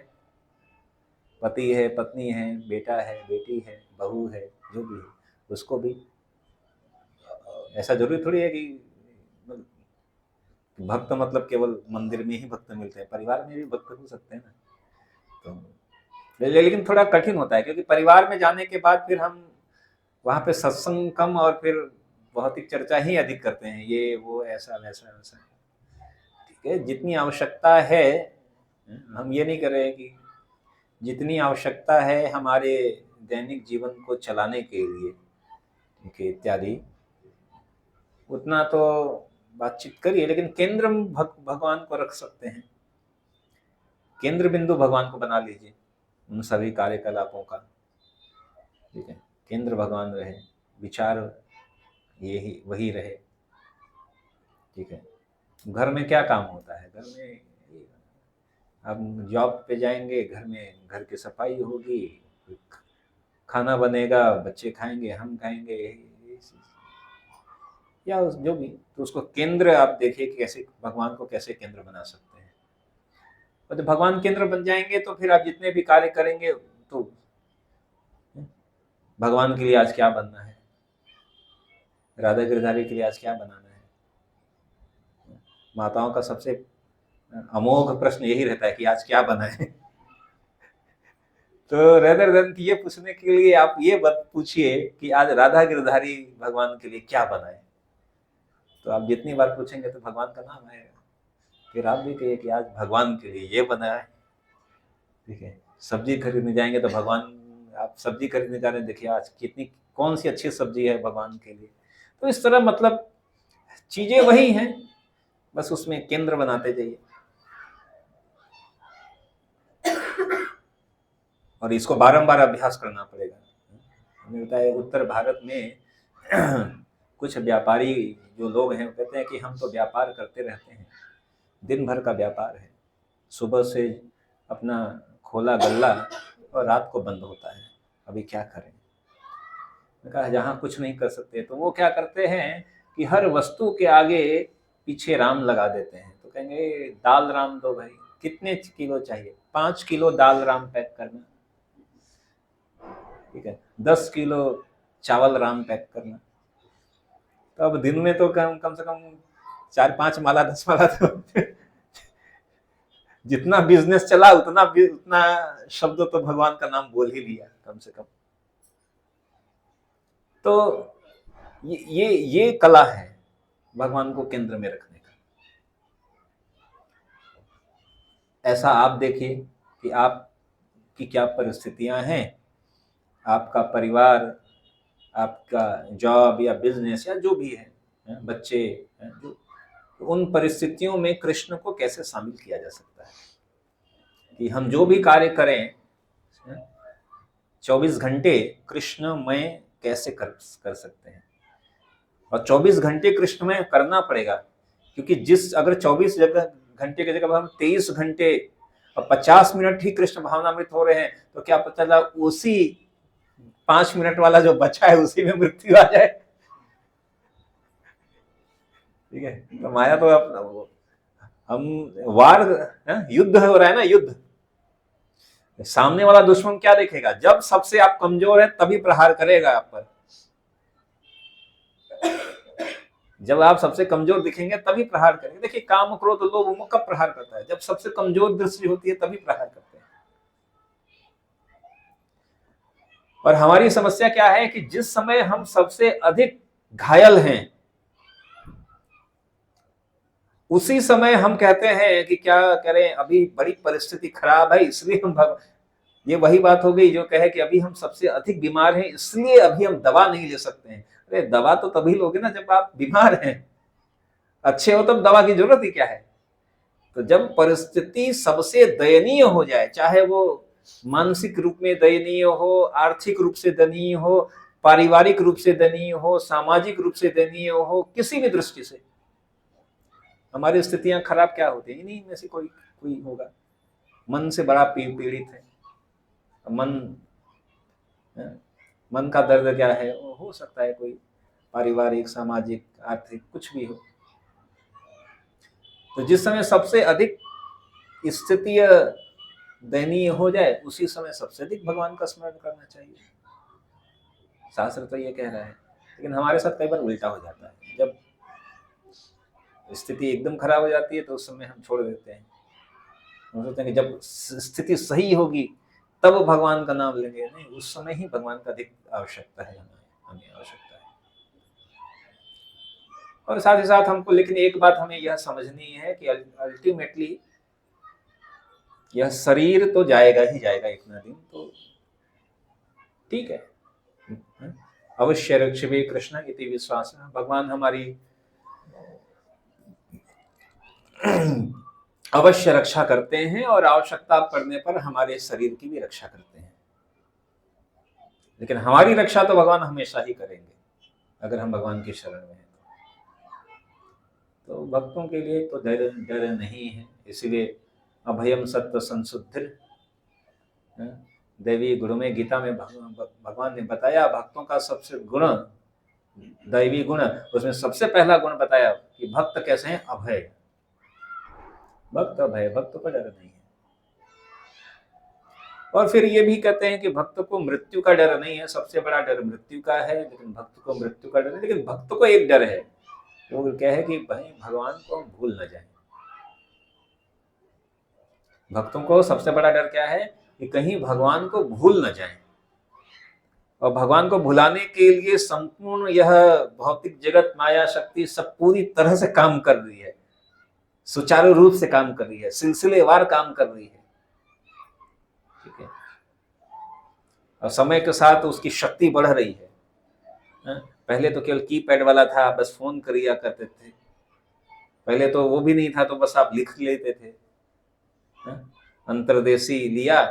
पति है, पत्नी है, बेटा है, बेटी है, बहू है, जो भी है, उसको भी। ऐसा जरूरी थोड़ी है कि भक्त मतलब केवल मंदिर में ही भक्त मिलते हैं, परिवार में भी भक्त हो सकते हैं ना। तो लेकिन थोड़ा कठिन होता है, क्योंकि परिवार में जाने के बाद फिर हम वहां पे सत्संग कम और फिर भौतिक चर्चा ही अधिक करते हैं, ये वो ऐसा वैसा वैसा। ठीक है, जितनी आवश्यकता है, हम ये नहीं कर रहे हैं कि जितनी आवश्यकता है हमारे दैनिक जीवन को चलाने के लिए, ठीक है, इत्यादि, उतना तो बातचीत करिए, लेकिन केंद्र में भगवान को रख सकते हैं। केंद्र बिंदु भगवान को बना लीजिए उन सभी कार्यकलापों का। ठीक है, केंद्र भगवान रहे, विचार यही वही रहे। ठीक है, घर में क्या काम होता है, घर में हम जॉब पे जाएंगे, घर में घर की सफाई होगी, खाना बनेगा, बच्चे खाएंगे, हम खाएंगे, या जो भी। तो उसको केंद्र आप देखिए कि कैसे भगवान को कैसे केंद्र बना सकते हैं। और जब भगवान केंद्र बन जाएंगे तो फिर आप जितने भी कार्य करेंगे तो भगवान के लिए आज क्या बनना है, राधा गिरधारी के लिए आज क्या बनाना है। माताओं का सबसे अमोघ प्रश्न यही रहता है कि आज क्या बना है। तो रेदर देन ये पूछने के लिए आप ये बात पूछिए कि आज राधा गिरधारी भगवान के लिए क्या बनाए। तो आप जितनी बार पूछेंगे तो भगवान का नाम आएगा। फिर आप भी कहिए कि आज भगवान के लिए ये बनाया है। ठीक है, सब्जी खरीदने जाएंगे तो भगवान, आप सब्जी खरीदने जा रहे हैं, देखिए आज कितनी कौन सी अच्छी सब्जी है भगवान के लिए। तो इस तरह मतलब चीजें वही हैं, बस उसमें केंद्र बनाते जाइए। और इसको बारंबार अभ्यास करना पड़ेगा। हमें बताया उत्तर भारत में कुछ व्यापारी जो लोग हैं वो कहते हैं कि हम तो व्यापार करते रहते हैं, दिन भर का व्यापार है, सुबह से अपना खोला गल्ला और रात को बंद होता है, अभी क्या करें। मैंने कहा जहाँ कुछ नहीं कर सकते तो वो क्या करते हैं कि हर वस्तु के आगे पीछे राम लगा देते हैं। तो कहेंगे दाल राम दो भाई, कितने किलो चाहिए, 5 किलो दाल राम पैक करना। ठीक है, 10 किलो चावल राम पैक करना। तो अब दिन में तो कम से कम 4-5 माला 10 माला तो जितना बिजनेस चला उतना शब्द तो भगवान का नाम बोल ही लिया कम से कम। तो ये कला है भगवान को केंद्र में रखने का। ऐसा आप देखिए कि आपकी क्या परिस्थितियां हैं, आपका परिवार, आपका जॉब या बिजनेस या जो भी है, बच्चे, जो उन परिस्थितियों में कृष्ण को कैसे शामिल किया जा सकता है कि हम जो भी कार्य करें 24 घंटे कृष्णमय कैसे कर सकते हैं। और 24 घंटे कृष्णमय करना पड़ेगा, क्योंकि अगर 24 घंटे की जगह हम 23 घंटे और 50 मिनट ही कृष्ण भावनामृत हो रहे हैं तो क्या पता चला उसी 5 मिनट वाला जो बचा है उसी में मृत्यु आ जाए। ठीक है, तो माया तो हम युद्ध हो रहा है ना, युद्ध। सामने वाला दुश्मन क्या देखेगा, जब सबसे आप कमजोर है तभी प्रहार करेगा आप पर। जब आप सबसे कमजोर दिखेंगे तभी प्रहार करेंगे। देखिए काम क्रोध लोभ मोह कब प्रहार करता है, जब सबसे कमजोर दृष्टि होती है तभी प्रहार करते हैं। और हमारी समस्या क्या है कि जिस समय हम सबसे अधिक घायल हैं उसी समय हम कहते हैं कि क्या करें, अभी बड़ी परिस्थिति खराब है इसलिए हम ये वही बात हो गई जो कहे कि अभी हम सबसे अधिक बीमार हैं इसलिए अभी हम दवा नहीं ले सकते हैं। अरे दवा तो तभी लोगे ना जब आप बीमार हैं, अच्छे हो तब दवा की जरूरत ही क्या है। तो जब परिस्थिति सबसे दयनीय हो जाए, चाहे वो मानसिक रूप में दयनीय हो, आर्थिक रूप से दयनीय हो, पारिवारिक रूप से दयनीय हो, सामाजिक रूप से दयनीय हो, किसी भी दृष्टि से हमारी स्थितियां खराब क्या होती हैं, इन्हीं में से कोई कोई होगा। मन से बड़ा पीड़ित है, मन का दर्द क्या है, वो हो सकता है कोई पारिवारिक, सामाजिक, आर्थिक, कुछ भी हो। तो जिस समय सबसे अधिक स्थिति दयनीय हो जाए उसी समय सबसे अधिक भगवान का स्मरण करना चाहिए, शास्त्र तो ये कह रहा है। लेकिन हमारे साथ कई बार उल्टा हो जाता है, जब स्थिति एकदम खराब हो जाती है तो उस समय हम छोड़ देते हैं, हम सोचते हैं कि जब स्थिति सही होगी तब भगवान का नाम लेंगे। नहीं, उस समय ही भगवान का अधिक आवश्यकता है, हमें आवश्यकता है। और साथ ही साथ हमको लेकिन एक बात हमें यह समझनी है कि अल्टीमेटली यह शरीर तो जाएगा ही जाएगा एक ना दिन, तो ठीक है, अवश्य रक्षवे कृष्ण इति विश्वास। भगवान हमारी अवश्य रक्षा करते हैं और आवश्यकता पड़ने पर हमारे शरीर की भी रक्षा करते हैं। लेकिन हमारी रक्षा तो भगवान हमेशा ही करेंगे अगर हम भगवान की शरण में हैं। तो भक्तों के लिए तो डर नहीं है, इसलिए अभयम सत्व संशुद्धिर, देवी गुरु में गीता में भगवान ने बताया भक्तों का सबसे गुण, दैवी गुण, उसमें सबसे पहला गुण बताया कि भक्त कैसे हैं, अभय। भक्त अभय, भक्त को डर नहीं है। और फिर ये भी कहते हैं कि भक्त को मृत्यु का डर नहीं है, सबसे बड़ा डर मृत्यु का है, लेकिन भक्त को मृत्यु का डर नहीं। लेकिन भक्त को एक डर है, वो क्या है कि भाई भगवान को हम भूल न जाए। भक्तों को सबसे बड़ा डर क्या है कि कहीं भगवान को भूल न जाए। और भगवान को भुलाने के लिए संपूर्ण यह भौतिक जगत, माया शक्ति सब पूरी तरह से काम कर रही है, सुचारू रूप से काम कर रही है, सिलसिलेवार काम कर रही है, ठीक है। और समय के साथ उसकी शक्ति बढ़ रही है। पहले तो केवल कीपैड वाला था, बस फोन करिया करते थे। पहले तो वो भी नहीं था, तो बस आप लिख लेते थे, अंतर्देशी लिया,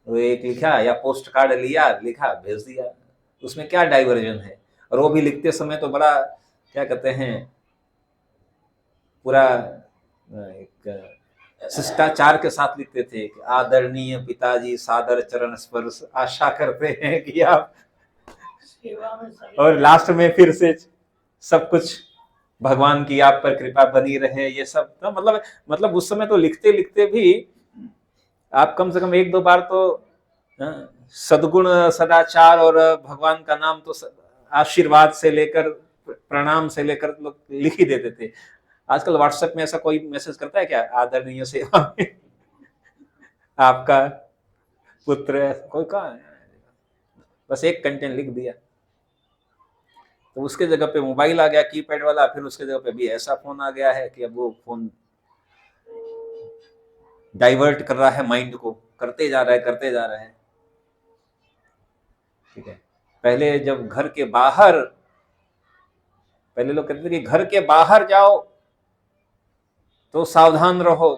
वो एक लिखा, या पोस्ट कार्ड लिया, लिखा, भेज दिया। उसमें क्या डाइवर्जन है। और वो भी लिखते समय तो बड़ा क्या कहते हैं, पूरा एक शिष्टाचार के साथ लिखते थे कि आदरणीय पिताजी सादर चरण स्पर्श, आशा करते हैं कि आप, और लास्ट में फिर से सब कुछ भगवान की आप पर कृपा बनी रहे, ये सब। तो मतलब उस समय तो लिखते लिखते भी आप कम से कम एक दो बार तो सद्गुण, सदाचार और भगवान का नाम तो आशीर्वाद से लेकर, प्रणाम से लेकर लोग लिख ही देते थे। आजकल व्हाट्सएप में ऐसा कोई मैसेज करता है क्या, आदरणीय सेवा में आपका पुत्र, कोई कहा है, बस एक कंटेंट लिख दिया। तो उसके जगह पे मोबाइल आ गया कीपैड वाला, फिर उसके जगह पे भी ऐसा फोन आ गया है कि अब वो फोन डाइवर्ट कर रहा है माइंड को, करते जा रहा है, करते जा रहा है, ठीक है। पहले जब घर के बाहर, पहले लोग कहते थे कि घर के बाहर जाओ तो सावधान रहो।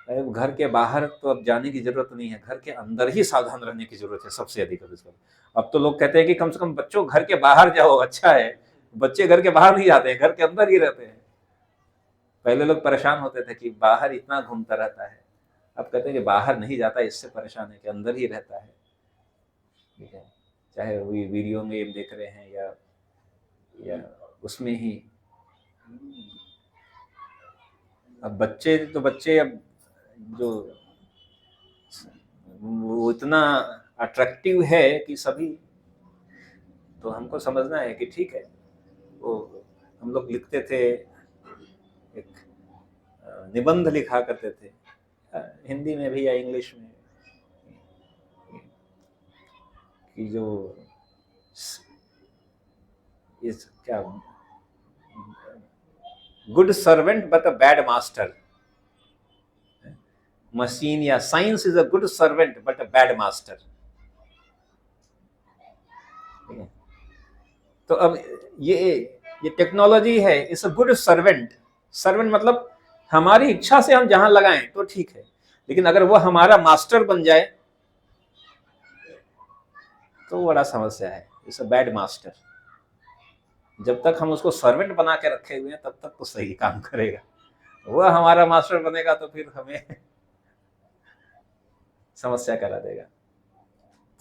घर के बाहर तो अब जाने की जरूरत नहीं है, घर के अंदर ही सावधान रहने की जरूरत है सबसे अधिक। अब तो लोग कहते हैं कि कम से कम बच्चों घर के बाहर जाओ, अच्छा है। बच्चे घर के बाहर नहीं जाते हैं, घर के अंदर ही रहते हैं। पहले लोग परेशान होते थे कि बाहर इतना घूमता रहता है, अब कहते हैं कि बाहर नहीं जाता, इससे परेशान है कि अंदर ही रहता है, ठीक है। चाहे वो वीडियो में देख रहे हैं या उसमें ही। अब बच्चे अब जो वो इतना अट्रैक्टिव है कि सभी, तो हमको समझना है कि ठीक है, वो हम लोग लिखते थे, एक निबंध लिखा करते थे, हिंदी में भी या इंग्लिश में, कि जो इस क्या good servant but a bad master. Machine या science is a good servant but a bad master. तो अब ये ये टेक्नोलॉजी है, it's a good servant. Servant मतलब हमारी इच्छा से हम जहां लगाएं तो ठीक है, लेकिन अगर वो हमारा मास्टर बन जाए तो बड़ा समस्या है। It's a bad master. जब तक हम उसको सर्वेंट बना के रखे हुए हैं तब तक तो सही काम करेगा, वो हमारा मास्टर बनेगा तो फिर हमें समस्या करा देगा।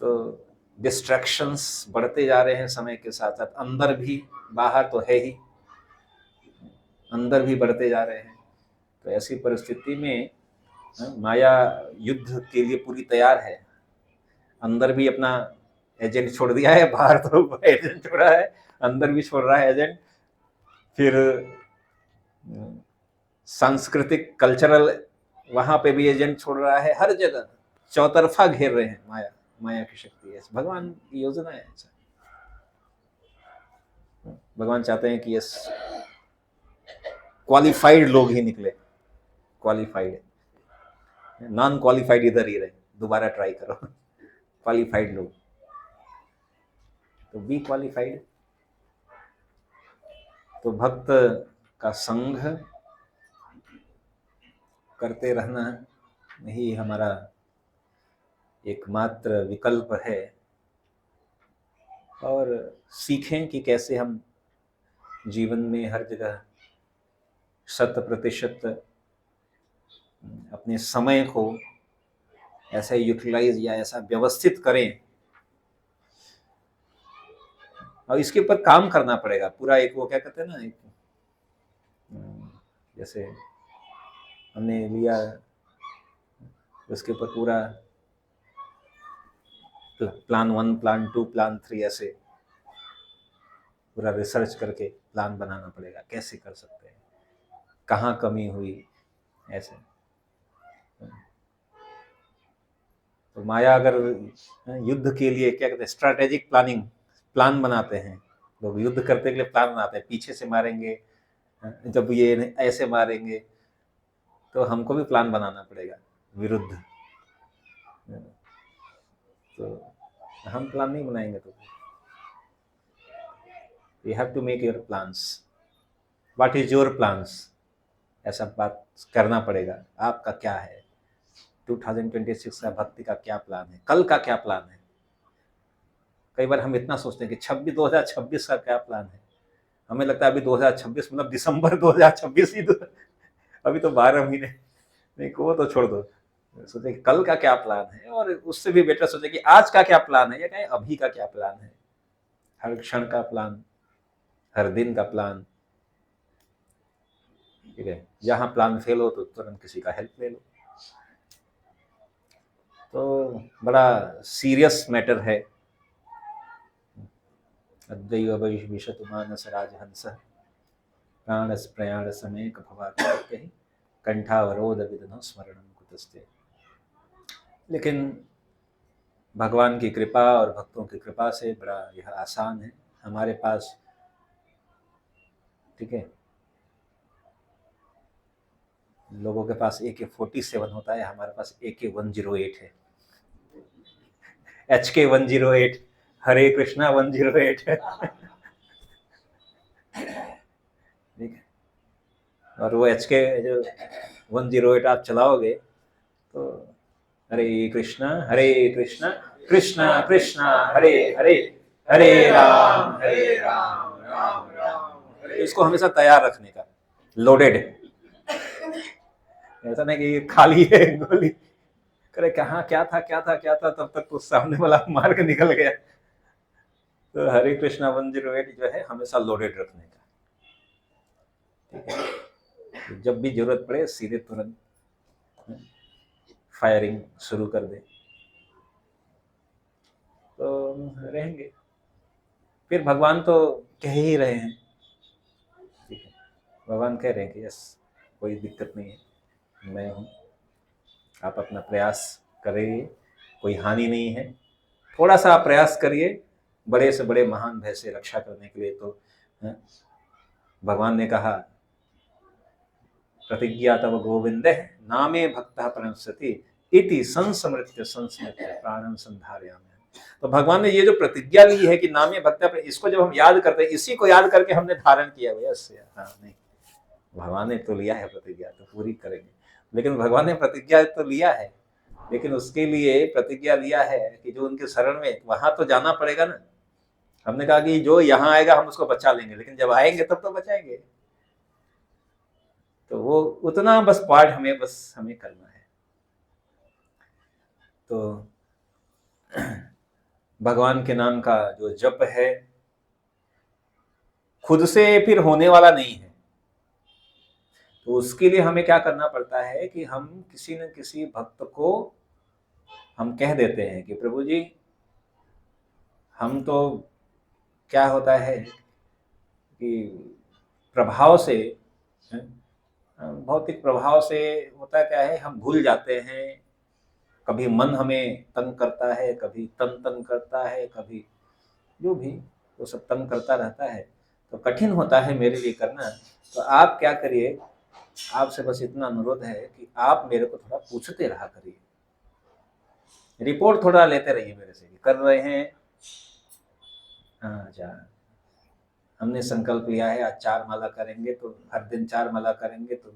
तो डिस्ट्रैक्शंस बढ़ते जा रहे हैं समय के साथ साथ, अंदर भी, बाहर तो है ही, अंदर भी बढ़ते जा रहे हैं। तो ऐसी परिस्थिति में माया युद्ध के लिए पूरी तैयार है। अंदर भी अपना एजेंट छोड़ दिया है, बाहर तो एजेंट छोड़ा है, अंदर भी छोड़ रहा है एजेंट। फिर सांस्कृतिक कल्चरल वहां पे भी एजेंट छोड़ रहा है, हर जगह चौतरफा घेर रहे हैं माया। माया की शक्ति है, भगवान की योजना है ऐसा। भगवान चाहते हैं कि ये क्वालिफाइड लोग ही निकले। क्वालिफाइड, नॉन क्वालिफाइड इधर ही रहे, दोबारा ट्राई करो। क्वालिफाइड लोग, तो बी क्वालिफाइड। तो भक्त का संग करते रहना ही हमारा एकमात्र विकल्प है। और सीखें कि कैसे हम जीवन में हर जगह 100% अपने समय को ऐसा यूटिलाइज या ऐसा व्यवस्थित करें। और इसके ऊपर काम करना पड़ेगा पूरा। एक वो क्या कहते हैं ना, एक जैसे हमने लिया उसके ऊपर पूरा प्लान 1, प्लान 2, प्लान 3 ऐसे पूरा रिसर्च करके प्लान बनाना पड़ेगा, कैसे कर सकते हैं, कहाँ कमी हुई, ऐसे। तो माया अगर युद्ध के लिए क्या कहते हैं, स्ट्रैटेजिक प्लानिंग, प्लान बनाते हैं लोग, युद्ध करने के लिए प्लान बनाते हैं, पीछे से मारेंगे, जब ये ऐसे मारेंगे, तो हमको भी प्लान बनाना पड़ेगा विरुद्ध। तो हम प्लान नहीं बनाएंगे तो you have to make your plans. What is your plans, ऐसा बात करना पड़ेगा। आपका क्या है, 2026 का भक्ति का क्या प्लान है, कल का क्या प्लान है। कई बार हम इतना सोचते हैं कि 2026 का क्या प्लान है। हमें लगता है अभी 2026 मतलब दिसंबर 2026 ही तो, अभी तो 12 महीने। नहीं, वो तो छोड़ दो, सोचे कि कल का क्या प्लान है, और उससे भी बेटर सोचे कि आज का क्या प्लान है, या कहें अभी का क्या प्लान है। हर क्षण का प्लान, हर दिन का प्लान, ठीक है। जहां प्लान फेल हो तो तुरंत किसी का हेल्प ले लो। तो बड़ा सीरियस मैटर है। अद्वैव विशतु मानस राजहंस प्राणस प्रयाण समेक भवात्मक कंठावरोध विदनो स्मरणम कुतस्ते। लेकिन भगवान की कृपा और भक्तों की कृपा से बड़ा यह आसान है हमारे पास, ठीक है। लोगों के पास AK-47 होता है, हमारे पास AK-108 है, HK-108, हरे कृष्णा 108 है। ठीक है, और वो HK जो 108 आप चलाओगे तो हरे कृष्णा कृष्णा कृष्णा हरे हरे, हरे राम राम राम। इसको हमेशा तैयार रखने का, लोडेड। ऐसा नहीं कि खाली है गोली, करे कहाँ क्या था क्या था क्या था, तब तक तो सामने वाला मार के निकल गया। तो हरे कृष्णा 108 जो है हमेशा लोडेड रखने का, ठीक है। जब भी जरूरत पड़े सीधे तुरंत फायरिंग शुरू कर दे तो रहेंगे। फिर भगवान तो कह ही रहे हैं, ठीक है, भगवान कह रहे हैं कि यस, कोई दिक्कत नहीं है, मैं हूँ, आप अपना प्रयास करिए, कोई हानि नहीं है। थोड़ा सा आप प्रयास करिए बड़े से बड़े महान भय से रक्षा करने के लिए। तो भगवान ने कहा प्रतिज्ञा तव गोविंद नामे भक्तः प्रणश्यति इति संस्मृत्य संस्मृत्य प्राणं संधारयामि। तो भगवान ने ये जो प्रतिज्ञा ली है कि नामे भक्तः, इसको जब हम याद करते हैं, इसी को याद करके हमने धारण किया हुआ है। हाँ नहीं, भगवान ने तो लिया है प्रतिज्ञा, तो पूरी करेंगे। लेकिन भगवान ने प्रतिज्ञा तो लिया है, लेकिन उसके लिए प्रतिज्ञा लिया है कि जो उनके शरण में, वहां तो जाना पड़ेगा ना। हमने कहा कि जो यहाँ आएगा हम उसको बचा लेंगे, लेकिन जब आएंगे तब तो बचाएंगे। तो वो उतना बस पार्ट हमें करना है। तो भगवान के नाम का जो जप है खुद से फिर होने वाला नहीं है। तो उसके लिए हमें क्या करना पड़ता है कि हम किसी न किसी भक्त को हम कह देते हैं कि प्रभु जी, हम तो क्या होता है कि प्रभाव से, भौतिक प्रभाव से होता क्या है, हम भूल जाते हैं। कभी मन हमें तंग करता है, कभी तन तंग करता है, कभी जो भी वो सब तंग करता रहता है, तो कठिन होता है मेरे लिए करना। तो आप क्या करिए, आपसे बस इतना अनुरोध है कि आप मेरे को थोड़ा पूछते रहा करिए, रिपोर्ट थोड़ा लेते रहिए मेरे से, कर रहे हैं। हाँ जा, हमने संकल्प लिया है आज 4 माला करेंगे, तो हर दिन 4 माला करेंगे। तो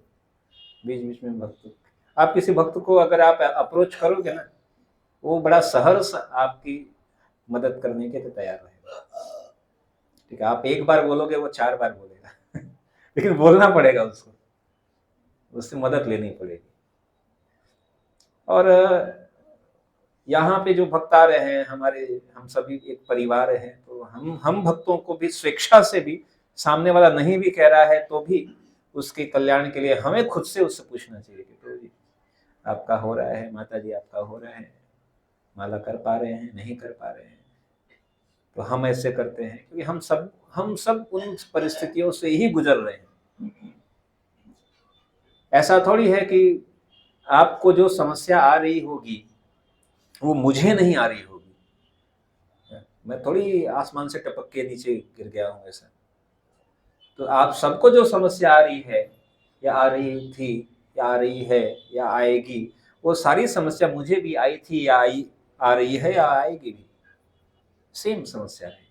बीच बीच में भक्त, आप किसी भक्त को अगर आप अप्रोच करोगे ना, वो बड़ा सहर्ष आपकी मदद करने के लिए तैयार रहेगा। ठीक है, आप एक बार बोलोगे, वो 4 बार बोलेगा लेकिन बोलना पड़ेगा उसको, उससे मदद लेनी पड़ेगी। और यहाँ पे जो भक्त आ रहे हैं हमारे, हम सभी एक परिवार हैं, तो हम भक्तों को भी स्वेच्छा से भी, सामने वाला नहीं भी कह रहा है तो भी उसके कल्याण के लिए हमें खुद से उससे पूछना चाहिए कि प्रभु जी आपका हो रहा है, माता जी आपका हो रहा है, माला कर पा रहे हैं, नहीं कर पा रहे हैं। तो हम ऐसे करते हैं क्योंकि हम सब उन परिस्थितियों से ही गुजर रहे हैं। ऐसा थोड़ी है कि आपको जो समस्या आ रही होगी वो मुझे नहीं आ रही होगी, मैं थोड़ी आसमान से टपक के नीचे गिर गया हूं ऐसा। तो आप सबको जो समस्या आ रही है, या आ रही थी, या आ रही है, या आएगी, वो सारी समस्या मुझे भी आई थी, या आ रही है, या आएगी भी, सेम समस्या है,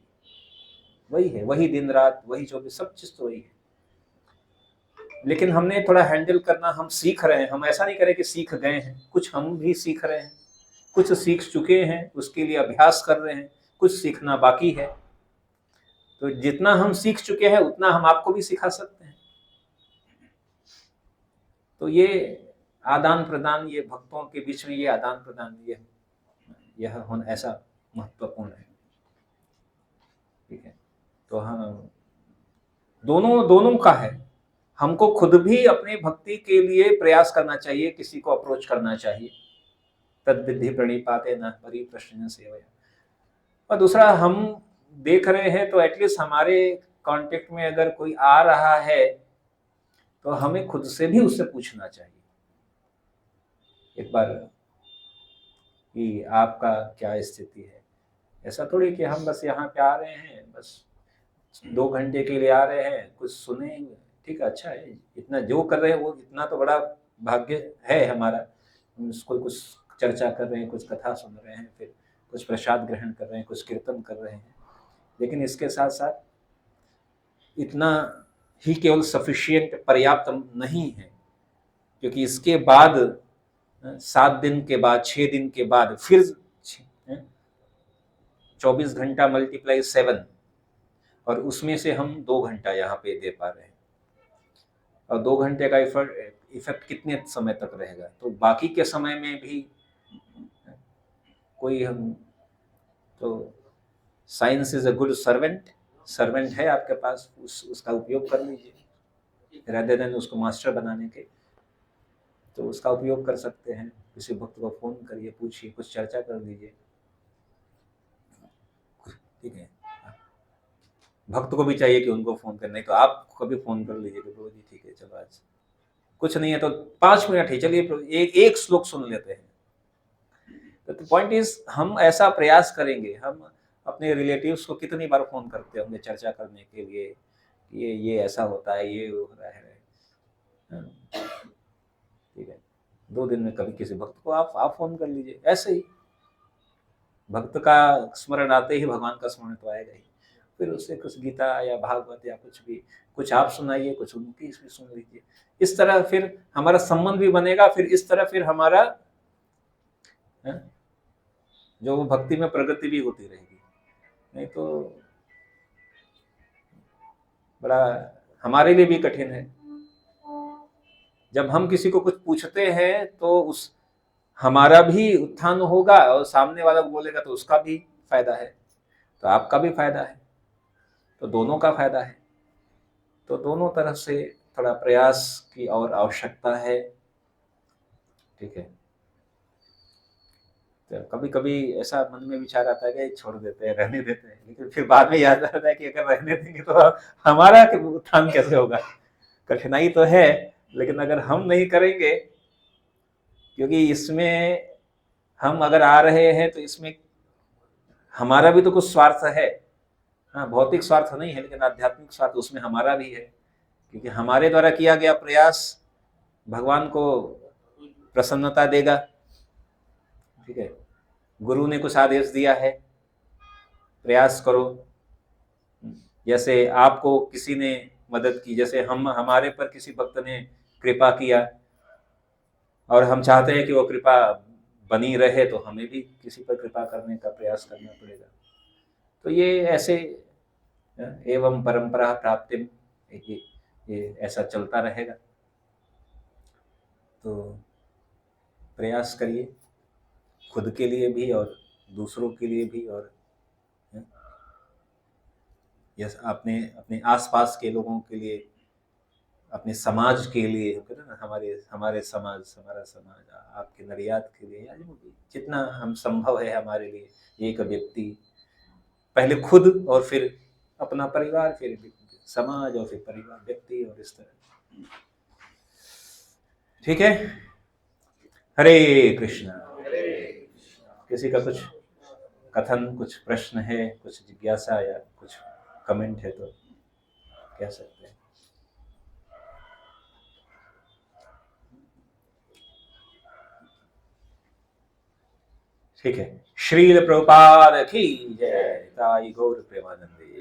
वही है, वही दिन रात, वही जो भी सब चीज तो वही है। लेकिन हमने थोड़ा हैंडल करना, हम सीख रहे हैं। हम ऐसा नहीं करें कि सीख गए हैं, कुछ हम भी सीख रहे हैं, कुछ सीख चुके हैं, उसके लिए अभ्यास कर रहे हैं, कुछ सीखना बाकी है। तो जितना हम सीख चुके हैं उतना हम आपको भी सिखा सकते हैं। तो ये आदान प्रदान, ये भक्तों के बीच में ये आदान प्रदान, यह होना ऐसा महत्वपूर्ण है। ठीक है, तो हम दोनों का है। हमको खुद भी अपनी भक्ति के लिए प्रयास करना चाहिए, किसी को अप्रोच करना चाहिए। तद विधि प्रणिपाते न परि प्रश्न सेवया। और दूसरा, हम देख रहे हैं तो एटलीस्ट हमारे कांटेक्ट में अगर कोई आ रहा है तो हमें खुद से भी उससे पूछना चाहिए एक बार कि आपका क्या स्थिति है। ऐसा थोड़ी कि हम बस यहाँ पे आ रहे हैं, बस 2 घंटे के लिए आ रहे हैं, कुछ सुने, ठीक है, अच्छा है, इतना जो कर रहे हैं वो इतना तो बड़ा भाग्य है हमारा। उसको कुछ चर्चा कर रहे हैं, कुछ कथा सुन रहे हैं, फिर कुछ प्रसाद ग्रहण कर रहे हैं, कुछ कीर्तन कर रहे हैं। लेकिन इसके साथ साथ इतना ही केवल सफिशिएंट, पर्याप्त नहीं है, क्योंकि इसके बाद 7 दिन के बाद, 6 दिन के बाद फिर 24 घंटा मल्टीप्लाई 7, और उसमें से हम 2 घंटा यहाँ पे दे पा रहे हैं। और 2 घंटे का इफेक्ट कितने समय तक रहेगा? तो बाकी के समय में भी कोई हम, तो science is a good servant है आपके पास, उसका उपयोग कर लीजिए, rather देन उसको मास्टर बनाने के। तो उसका उपयोग कर सकते हैं, किसी भक्त को फोन करिए, पूछिए, कुछ चर्चा कर लीजिए। ठीक है, भक्त को भी चाहिए कि उनको फोन करना, नहीं तो आप कभी फोन कर लीजिए कि प्रभु जी ठीक है, चलो आज कुछ नहीं है तो 5 मिनट ही, चलिए एक श्लोक सुन लेते हैं। तो पॉइंट इज, हम ऐसा प्रयास करेंगे। हम अपने रिलेटिव्स को कितनी बार फोन करते होंगे चर्चा करने के लिए, ये ऐसा होता है, ये हो रहा है, ठीक है, 2 दिन में कभी किसी भक्त को आप फोन कर लीजिए। ऐसे ही भक्त का स्मरण आते ही भगवान का स्मरण तो आएगा ही। फिर उससे कुछ गीता या भागवत या कुछ भी, कुछ आप सुनाइए, कुछ उनकी भी सुन लीजिए। इस तरह फिर हमारा संबंध भी बनेगा। फिर इस तरह फिर हमारा जो भक्ति में प्रगति भी होती रहेगी। नहीं तो बड़ा हमारे लिए भी कठिन है। जब हम किसी को कुछ पूछते हैं तो उस हमारा भी उत्थान होगा और सामने वाला बोलेगा तो उसका भी फायदा है, तो आपका भी फायदा है, तो दोनों का फायदा है। तो दोनों तरफ से थोड़ा प्रयास की और आवश्यकता है। ठीक है, तो कभी कभी ऐसा मन में विचार आता है कि छोड़ देते हैं, रहने देते हैं, लेकिन फिर बाद में याद आता है कि अगर रहने देंगे तो हमारा उत्थान कैसे होगा। कठिनाई तो है, लेकिन अगर हम नहीं करेंगे, क्योंकि इसमें हम अगर आ रहे हैं तो इसमें हमारा भी तो कुछ स्वार्थ है। हाँ, भौतिक स्वार्थ नहीं है, लेकिन आध्यात्मिक स्वार्थ उसमें हमारा भी है, क्योंकि हमारे द्वारा किया गया प्रयास भगवान को प्रसन्नता देगा। ठीक है, गुरु ने कुछ आदेश दिया है, प्रयास करो। जैसे आपको किसी ने मदद की, जैसे हम हमारे पर किसी भक्त ने कृपा किया और हम चाहते हैं कि वो कृपा बनी रहे, तो हमें भी किसी पर कृपा करने का प्रयास करना पड़ेगा। तो ये ऐसे एवं परंपरा प्राप्ति ये ऐसा चलता रहेगा। तो प्रयास करिए, खुद के लिए भी और दूसरों के लिए भी, और यस अपने अपने आसपास के लोगों के लिए, अपने समाज के लिए, कहते हैं ना, हमारे समाज, हमारा समाज, आपके नरियात के लिए, या जितना हम संभव है हमारे लिए, एक व्यक्ति पहले खुद और फिर अपना परिवार, फिर समाज और फिर परिवार, व्यक्ति, और इस तरह। ठीक है, हरे कृष्णा। किसी का कुछ कथन, कुछ प्रश्न है, कुछ जिज्ञासा या कुछ कमेंट है तो कह सकते हैं। ठीक है, श्रील प्रभुपाद की जय। ताई गौर प्रेमानंदी।